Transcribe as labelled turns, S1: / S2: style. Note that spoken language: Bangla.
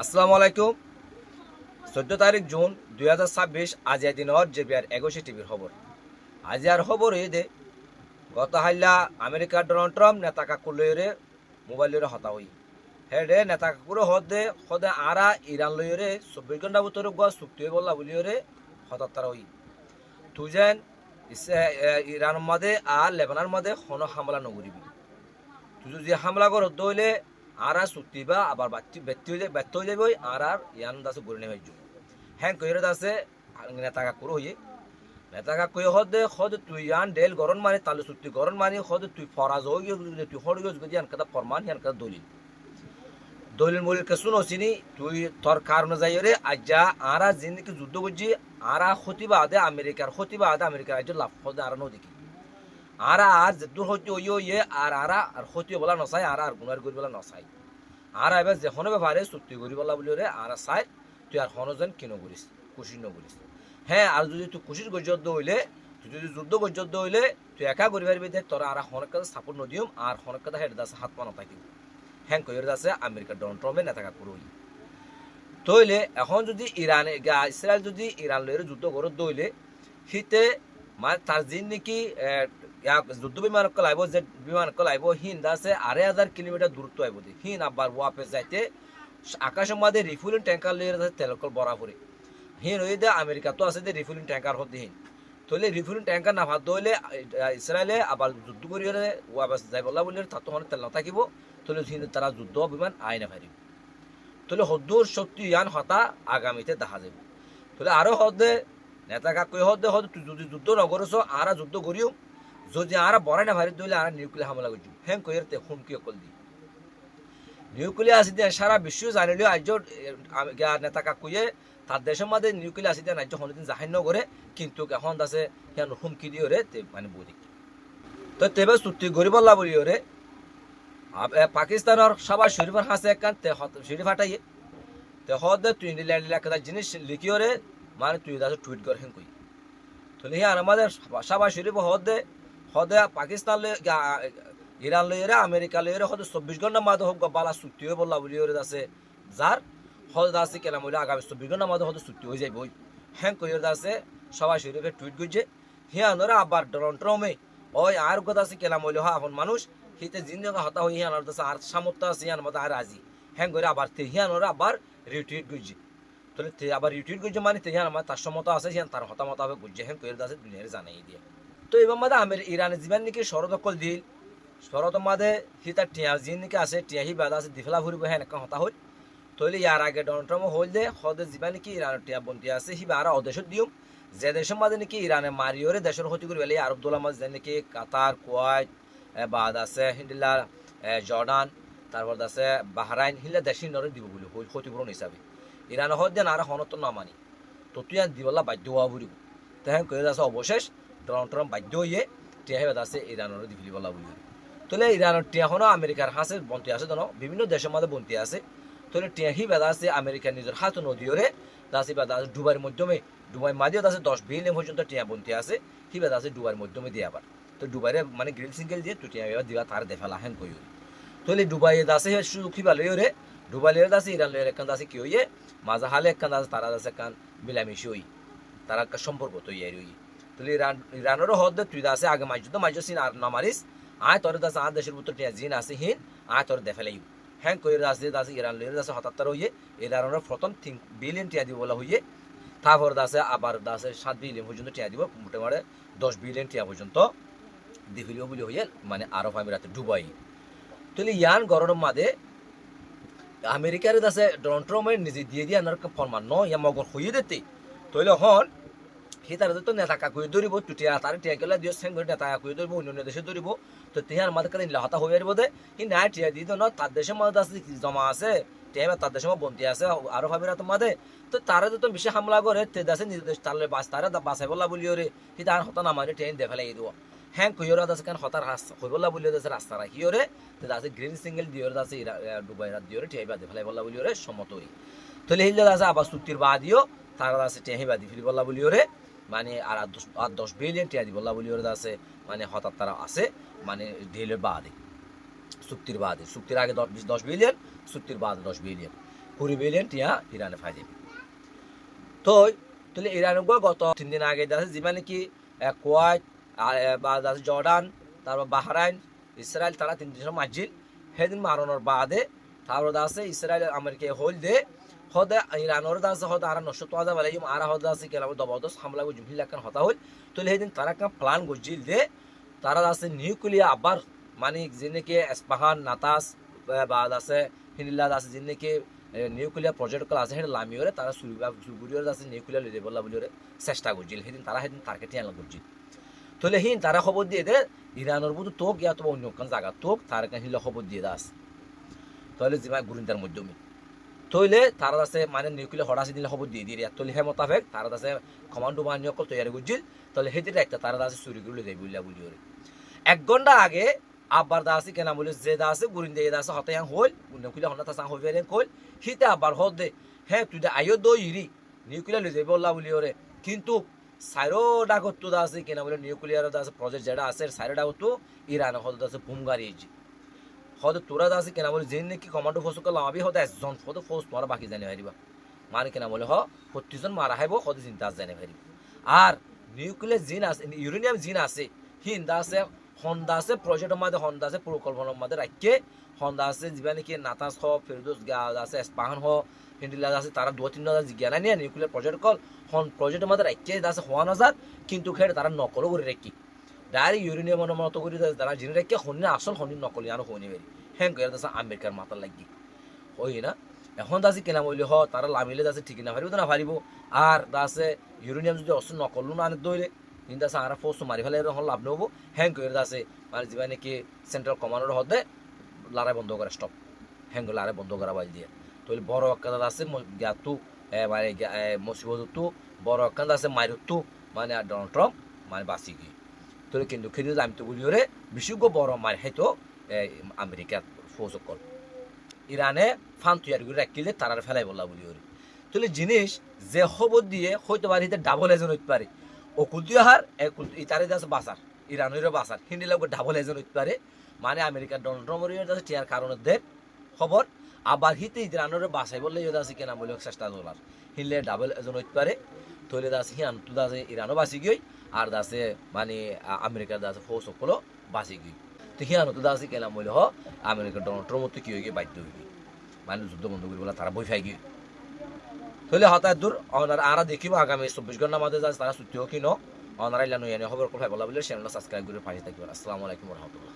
S1: আসসালামু আলাইকুম। 14 তারিখ জুন 2026 আজিয়া দিনৰ জেবিআর 21 টিভির খবর। আজিয়ার খবর এই দে গত হাইলা আমেরিকার ডোনাল্ড ট্রাম্প নেতা কাকুর লইরে মোবাইল লইরে হতা হই হেডে নেতা কাকুর হদে হদে আরা ইরান লইরে 24 ঘন্টা ভিতরে গোয়া চুক্তি হয়ে বললা বলিওরে হতাত্তারা হই তুজেন ইরান মাদে আর লেবানার মাদে হন হামলা নগরিবি তুই যদি হামলা কর দইলে আর চুক্তি বা আবার ব্যর্থ হয়ে যাবে আর ইয়ান দাসে গড়ে নেবে হ্যাঁ কইরে দাসে নেতা কাকুর হইয়ে নেতা কাকুই হদে তুই ইয়ান ডেল গরম মানে তালু চুক্তি গরম মানে হদে তুই ফরাজ হয়ে গিয়ে তুই হড় গিয়ে যদি ইয়ান কথা ফরমান ইয়ান কথা দলিল দলিল মলিল কে শুনো চিনি তুই তোর কারণ যাই রে আজ্জা আরা জিন্দিকে যুদ্ধ করছি আরা ক্ষতিবা আদে আমেরিকার রাজ্য লাভ হদে আর নদীকে আর দূর হচ্ছে ওই ইয়ে আর ক্ষতি বলা নচাই আর গুণার করি বলা নচাই আর এবার যেখনো ব্যাপারে চুক্তি করি বলা বলি রে আর চাই তুই আর হনজন কিনো করিস খুশি নকরিস হ্যাঁ আর যদি তুই খুশির গজ্জত হইলে তুই যদি যুদ্ধ গজ্জত হইলে তুই একা করি পারবি দেখ তোরা আর হনক কথা সাপোর্ট নদিম আর হনক কথা হেড দাসে হাত পানো থাকিব হ্যাঁ কইর দাসে আমেরিকার ডোনাল্ড ট্রাম্পে নেতা কাকুর হই তইলে এখন যদি ইরানে ইসরায়েল যদি ইরান লইরে যুদ্ধ করত দইলে হিতে মানে তার যিন নাকি যুদ্ধ বিমান কলাইব যে বিমান কলাইব হিন আছে 2,500 কিলোমিটার দূরত্ব আইব হিন আবার ওয়াপে যাইতে আকাশের মাঝে রিফুলিং ট্যাঙ্কার লিয়ে তেলকল বরাবরে হিন ওই দে আমেরিকা তো আছে যে রিফুলিং ট্যাঙ্কার হতে হিন তলে রিফুলিং ট্যাঙ্কার না ভাত দইলে ইসরায়েলে আবার যুদ্ধ করিয়ে ওয়াপে যাই বলা বলে তাতো হনে তেল নাথাকিব তলে হিন তারা যুদ্ধ বিমান আই না পারিব তলে হদ্দুর শক্তি ইয়ান হতা আগামীতে দেখা যাবে তলে আরো হদে নেতা কাকুই হদে তুই যদি যুদ্ধ নগরছ আরা যুদ্ধ করিও যদি আরা বড়াই না ভারি দইলে আর নিউক্লিয়ার হামলা করছি হ্যাঁ কইরতে হুমকি অকল দি নিউক্লিয়ার আসি দিয়ে সারা বিশ্ব জানিলেও আজ নেতা কাকুয়ে তার দেশের মধ্যে নিউক্লিয়ার আসি দিয়ে রাজ্য হনদিন জাহান্য করে কিন্তু এখন দাসে হেন হুমকি দিয়ে রে মানে বুঝি তো তেবে চুক্তি গরিব বলি রে পাকিস্তানের সবার শরীফের হাসে একখান শরীফ হাঁটাইয়ে তে হদে তুই একটা জিনিস লিখিও রে মানে তুই দাসে টুইট কর হেন কই তাহলে হিয়ান আমাদের সবার শরীফ হদে পাকিস্তান ইরান লইরে আমেরিকা লইরে হদে 24 ঘন্টা মাঝে হোক বালা চুক্তি হয়ে বললা বলি ওরে আছে যার হদে আছে কেলাম হইলে আগামী 24 ঘন্টার মাঝে হদে চুক্তি হয়ে যাবে ওই হ্যাঁ কইরে আছে সবাই শরীফে টুইট করছে হিয়ানরে আবার ডোনাল্ড ট্রাম্পে ওই আর কথা আছে কেলাম হইলে এখন মানুষ হিতে জিন্দগি হতা হই হিয়ানোর দাসে আর সামর্থ্য আছে হিয়ান মতো আর রাজি হ্যাঁ করে আবার হিয়ানোরে আবার রিটুইট করছে তাহলে আবার রিটুইট করছে মানে হিয়ান আমার তার সমত আছে হিয়ান তার হতামত হবে গুজে হ্যাঁ কইরে আছে দুনিয়ারে জানাই দিয়ে তো এবার মাঝে ইরানের জীবন নাকি শরদকল দিল শরত মাঝে সি তার টিয়া জিন নাকি আছে টিয়া হি বাদা আছে দিফলা ফুরিব হ্যাঁ একটা হতা হল তৈলে ইয়ার আগে ডোনাল্ড ট্রাম্প হল দে হদে জীবন নাকি ইরানের টিয়া বন্তি আছে সি আর অদেশত দিম যে দেশের মাঝে নাকি ইরানে মারিওরে দেশের ক্ষতি করে বেলে আরব দোলা মাঝে নাকি কাতার কুয়াইট বাদ আছে হিন্দিলা জর্ডান তারপর আছে বাহরাইন হিলা দেশি নরে দিব বলে ক্ষতিপূরণ হিসাবে ইরান হদ দেন আর হনত না মানি তো তুই দিবলা বাধ্য হওয়া ফুরিব তেহেন কয়ে আছে অবশেষ ডোনাল্ড ট্রাম্প বাধ্য হয়ে টিয়া হেবাদ আছে ইরানের দিফলি বলা বলি তাহলে ইরানের টিয়াখনও আমেরিকার হাসে বন্তি আছে জানো বিভিন্ন দেশের মধ্যে বন্তি আছে তাহলে টিয়া হি বেদা আছে আমেরিকার নিজের হাত নদীরে দাসি বেদা আছে ডুবাইয়ের মাধ্যমে ডুবাই মাঝেও আছে 10 বিলিয়ন পর্যন্ত টিয়া বন্তি আছে হি বেদা আছে ডুবাইয়ের মাধ্যমে দিয়ে আবার তো ডুবাইরে মানে গ্রিল সিঙ্গেল দিয়ে তুই টিয়া দিবা তার দেফালা হেন কই তাহলে ডুবাইয়ে দাসে সুযোগ খিবা লইরে ডুবাই লইরে দাসে ইরান লইরে একখান দাসে কি হইয়ে মাজা হালে একখান দাসে তারা দাসে একখান মিলামিশি হই তারা একটা সম্পর্ক তৈরি হই তাহলে ইরানেরও হদ তুই দাসে আগে মাইজ সিন আর না মারিস আয় তোর দাসে আর দেশের ভিতর টিয়া জিন আছে হিন আয় তোর দেফালাই হ্যাঁ কইরে দাসে ইরান লইরে দাসে 77 হইয়ে ইরানের প্রথম 3 বিলিয়ন টিয়া দিব বলা হইয়ে তারপর দাসে আবার দাসে 7 বিলিয়ন পর্যন্ত টিয়া দিব মোটামুটি 10 বিলিয়ন টিয়া পর্যন্ত দিফিলিও বলি হইয়ে মানে আরব আমিরাতে ডুবাই তাহলে ইয়ান গরমের মাঝে আমেরিকার দাসে ডোনাল্ড ট্রাম্পের নিজে দিয়ে দিয়ে আনার ফরমান ন ইয়া মগর হইয়ে দিতে তৈলে হন সি তার তো নেতা কাকুয়ে ধরিব টুটিয়া তার টিয়া গেলে দিও সেন করে নেতা কাকুয়ে ধরিব অন্য দেশে ধরিব তো তিহার মাঝে কালে হতা হয়ে যাবে দে হি না টিয়া দিত না তার দেশের মধ্যে আছে জমা আছে টিয়া তার দেশের মধ্যে বন্তি আছে আরো ভাবিরা তোমাদের তো তারা তো বেশি হামলা করে তে দেশে নিজ দেশ তাহলে তারা বাঁচাই বলা বলিও রে হি তার হতা নামারে ট্রেন দেখালাই দিব হ্যাঁ কইরা দাসে কান হতার রাস্তা কইবলা বলিও দাসে রাস্তা রাখিও রে তে দাসে গ্রিন সিঙ্গেল দিও দাসে ডুবাই রাত দিও রে টিয়া বাদে ফেলাই বলা বলিও রে সম্মত হই তাহলে হিল্লা দাসে আবার চুক্তির বাদিও তারা দাসে টিয়া বাদি ফিরি বলা বলিও রে মানে আর 10 বিলিয়ন টিয়া দিব বলি ওরা আছে মানে হঠাৎ তারা আছে মানে ডিলের বাদে চুক্তির আগে 10 বিলিয়ন চুক্তির বাদে 10 বিলিয়ন $20 বিলিয়ন টিয়া ইরানে ফাই যাবে তো তাহলে ইরান গত 3 দিন আগে আছে যিমানে কি কুয়েত বা জর্ডান তারপর বাহরাইন ইসরায়েল তারা 3 দিন মাঝিল সেদিন মারণের বাদে তারপর আছে ইসরায়েল আমেরিকা হল দে হদে ইরানের আছে হদে আর নষ্ট তোয়া যাবে আর হদে আছে কেলাম দবদস হামলা গো জুমিল লাখান হতা হল তাহলে সেদিন তারা একটা প্ল্যান গজিল দে তারা আছে নিউক্লিয়ার আবার মানে যেনেকে এসপাহান নাতাস বা আছে হিনিল্লা আছে যেনেকে নিউক্লিয়ার প্রজেক্ট আছে সেটা লামিওরে তারা সুগুরিয়র আছে নিউক্লিয়ার লইতে বললা বলিওরে চেষ্টা করছিল সেদিন তারা সেদিন টার্গেটে আনলা করছিল তাহলে হিন তারা খবর দিয়ে দে ইরানের বুধ তোক ইয়া তো অন্য কোন জায়গা তোক তার হিলা খবর দিয়ে দাস তাহলে যিমা গুরিন্দার মাধ্যমে তৈলে তারা আছে মানে নিউক্লিয়ার হড়াশি দিলে খবর দিয়ে দিয়ে তৈলে হে মোতাবেক তারা আছে কমান্ডো বাহিনী অকল তৈরি করছিল তাহলে সেদিন একটা তারা আছে চুরি করে যাই বললা বলিওরে 1 ঘন্টা আগে আবার দা আছে কেনা বলে যে দা আছে গুরিন্দে দা আছে হতে হল নিউক্লিয়ার হন্না তাসা হইবে কইল হিতে আবার হদে হে তুই আইও দো ইরি নিউক্লিয়ার লই যাইব বললা বলিওরে কিন্তু সাইরো ডাগত তো দা আছে কেনা বলে নিউক্লিয়ার দা আছে প্রজেক্ট যেটা আছে সাইরো ডাগত তো ইরান হদ আছে বুম গাড়িয়েছি হদ তোরা দা আছে কেনা বলে যেন নাকি কমান্ডো ফোর্স কল আমি হদ একজন হদ ফোর্স মারা বাকি জানি হারিবা মানে কেনা বলে হ 25 জন মারা হাইব হদ চিন্তা জানি হারিব আর নিউক্লিয়ার জিন আছে ইউরেনিয়াম জিন আছে হিন্দা আছে হন্দা আছে প্রজেক্টের মধ্যে হন্দা আছে পরিকল্পনার মধ্যে রাখকে হন্দা আছে যেবা নাকি নাতাস হ ফেরদৌস আছে এসপাহান হ হিন্দিলা আছে তারা 2-3 জ্ঞান নিয়ে নিউক্লিয়ার প্রজেক্ট কল হন প্রজেক্টের মধ্যে রাখকে আছে হওয়া নাজাত কিন্তু খেড়ে তারা নকল করে রাখি ডাইরেক্ট ইউরেনিয়ামের মতো করে তারা জেনে রাখকে হন্যে আসল হন্যে নকলি আনো হইনি বেরি হ্যাঁ করে আছে আমেরিকার মাথার লাগি হই না এখন দাসি কেনা বলি হ তারা লামিলে দাসে ঠিক না পারিব না পারিব আর দাসে ইউরেনিয়াম যদি অস্ত্র নকল না আনে দইলে কিন্তু আছে আর ফোর্স মারি ফেলে এখন লাভ নেব হ্যাং করে আছে মানে যেবা নাকি সেন্ট্রাল কমান্ডার হদে লড়াই বন্ধ করে স্টপ হ্যাং লড়াই বন্ধ করা বাই দিয়ে তাহলে বড় আকার আছে জ্ঞাতু মানে মুসিবতু বড় আকার আছে মাইরতু মানে ডোনাল্ড ট্রাম্প মানে বাসি গিয়ে তাহলে কিন্তু খেলে আমি তো বলি ওরে বিশুদ্ধ বড় মারি হয়তো আমেরিকার ফোর্স কল ইরানে ফান তৈরি করে রাখিলে তারার ফেলাই বললা বলি ওরে তাহলে জিনিস যে খবর দিয়ে হয়তো পারে ডাবল এজন হইতে পারে অকুলতীয় হার ইতারে আছে বাসার ইরানেরও বাসার হিন্দি লোক ডাবল এজন হইতে পারে মানে আমেরিকার ডোনাল্ড ট্রাম্পের কাছে টিয়ার কারণে দেয় খবর আবার হিতে ইরানের বাসাই বললে আছে কেনা বলে চেষ্টা ডলার হিনলে ডাবল এজন হইতে পারে তৈলে আছে হিয়ান তো আছে ইরানও বাঁচি গই আর আছে মানে আমেরিকার আছে ফৌজ সকল বাঁচি গই তো হিয়ানো তো আছে কেনা বলে হ আমেরিকার ডোনাল্ড ট্রাম্প তো কি হয়ে গিয়ে বাধ্য হয়ে মানে যুদ্ধ বন্ধ করে বলে তারা বই ফাই গিয়ে তাহলে হতায় দূর আর দেখিব আগামী 24 ঘন্টার মধ্যে তারা ছুটি হোক কি ন অনারাইলা নয় খবর কোথায় বলা বলে চ্যানেলটা সাবস্ক্রাইব করে পাশে থাকবেন। আসসালামু আলাইকুম রহমতুল্লাহ।